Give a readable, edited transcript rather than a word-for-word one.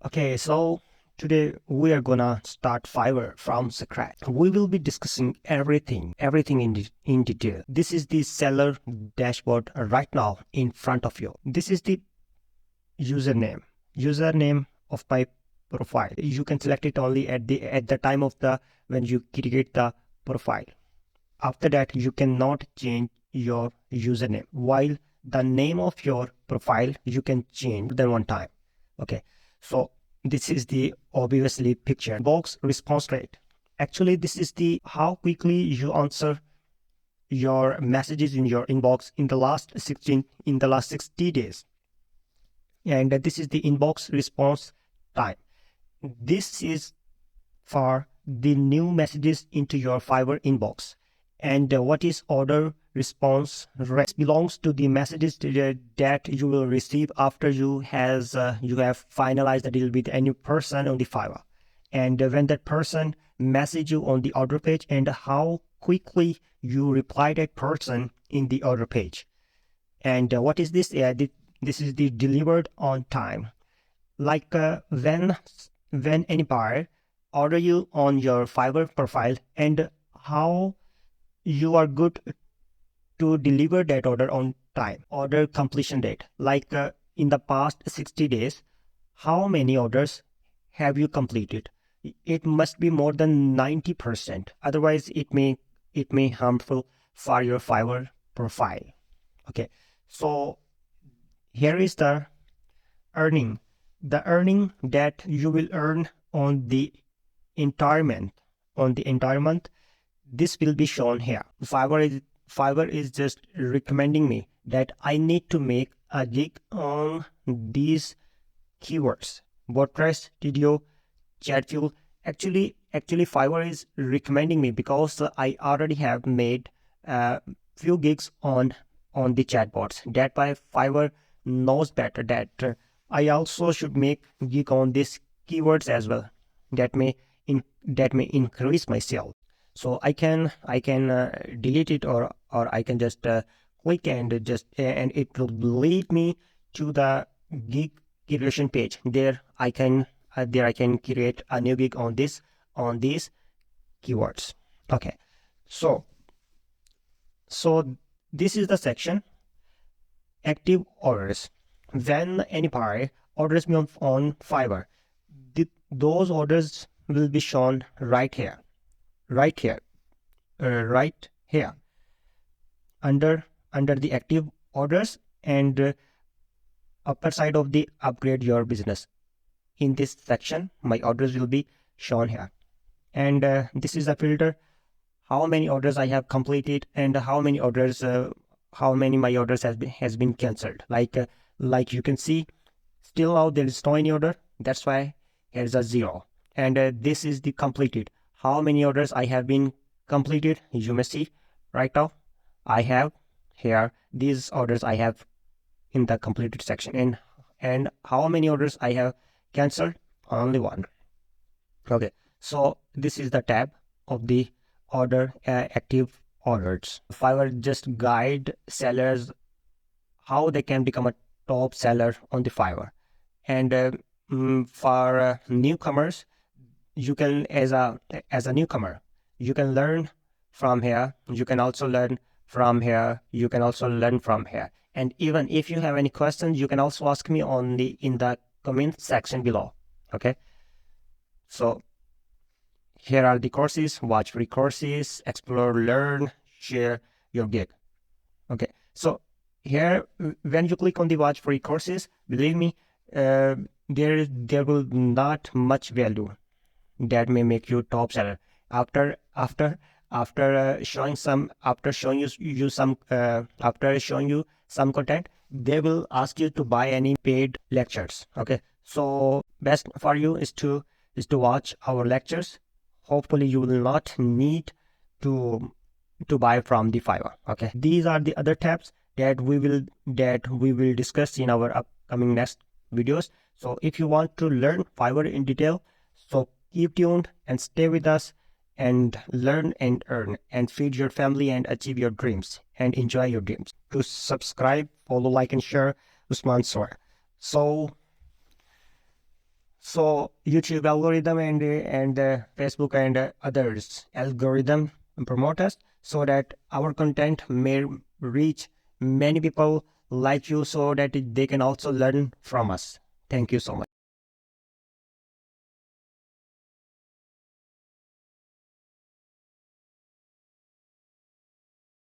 Okay, so today we are gonna start Fiverr from scratch. We will be discussing everything in detail. This is the seller dashboard right now in front of you. This is the username of my profile. You can select it only at the time of the when you create the profile. After that, you cannot change your username. While the name of your profile you can change more than one time. Okay, so this is the obviously picture box response rate. Actually, this is the how quickly you answer your messages in your inbox in the last 60 days, and this is the inbox response time. This is for the new messages into your Fiverr inbox. And what is order response rate? Belongs to the messages that you will receive after you have finalized the deal with any person on the Fiverr. And when that person message you on the order page, and how quickly you reply that person in the order page. And what is this? This is the delivered on time. Like when any buyer order you on your Fiverr profile, and how you are good to deliver that order on time. Order completion date, like in the past 60 days, how many orders have you completed? It must be more than 90%. Otherwise, it may harmful for your Fiverr profile. Okay, so here is the earning. The earning that you will earn on the entire month. This will be shown here. Fiverr is just recommending me that I need to make a gig on these keywords: WordPress, video, chat fuel. Actually, Fiverr is recommending me because I already have made few gigs on the chatbots. That why Fiverr knows better that I also should make gig on these keywords as well. That may increase my sale. So I can delete it, or I can just click and it will lead me to the gig creation page. There I can create a new gig on these keywords. Okay, so this is the section active orders. When any buyer orders me on Fiverr, those orders will be shown right here under the active orders, and upper side of the upgrade your business. In this section, my orders will be shown here, and this is a filter: how many orders I have completed, and how many my orders has been cancelled. Like you can see, still now there is no any order. That's why here's a 0. And this is the completed. How many orders I have been completed? You may see right now I have here these orders I have in the completed section, and how many orders I have cancelled? Only 1. Okay, so this is the tab of the order active orders. Fiverr just guide sellers how they can become a top seller on the Fiverr. And for newcomers, you can as a newcomer, you can learn from here. You can also learn from here. You can also learn from here. And even if you have any questions, you can also ask me in the comment section below. Okay, so here are the courses: watch free courses, explore, learn, share your gig. Okay, so here when you click on the watch free courses, believe me, there will not much value that may make you top seller. After showing you some content, they will ask you to buy any paid lectures. Okay, so best for you is to watch our lectures. Hopefully you will not need to buy from the Fiverr. Okay, these are the other tabs that we will discuss in our upcoming next videos. So if you want to learn Fiverr in detail, so keep tuned and stay with us and learn and earn and feed your family and achieve your dreams and enjoy your dreams. To subscribe, follow, like, and share Usman Saroya. So So YouTube algorithm and Facebook and others algorithm promote us so that our content may reach many people like you, so that they can also learn from us. Thank you so much.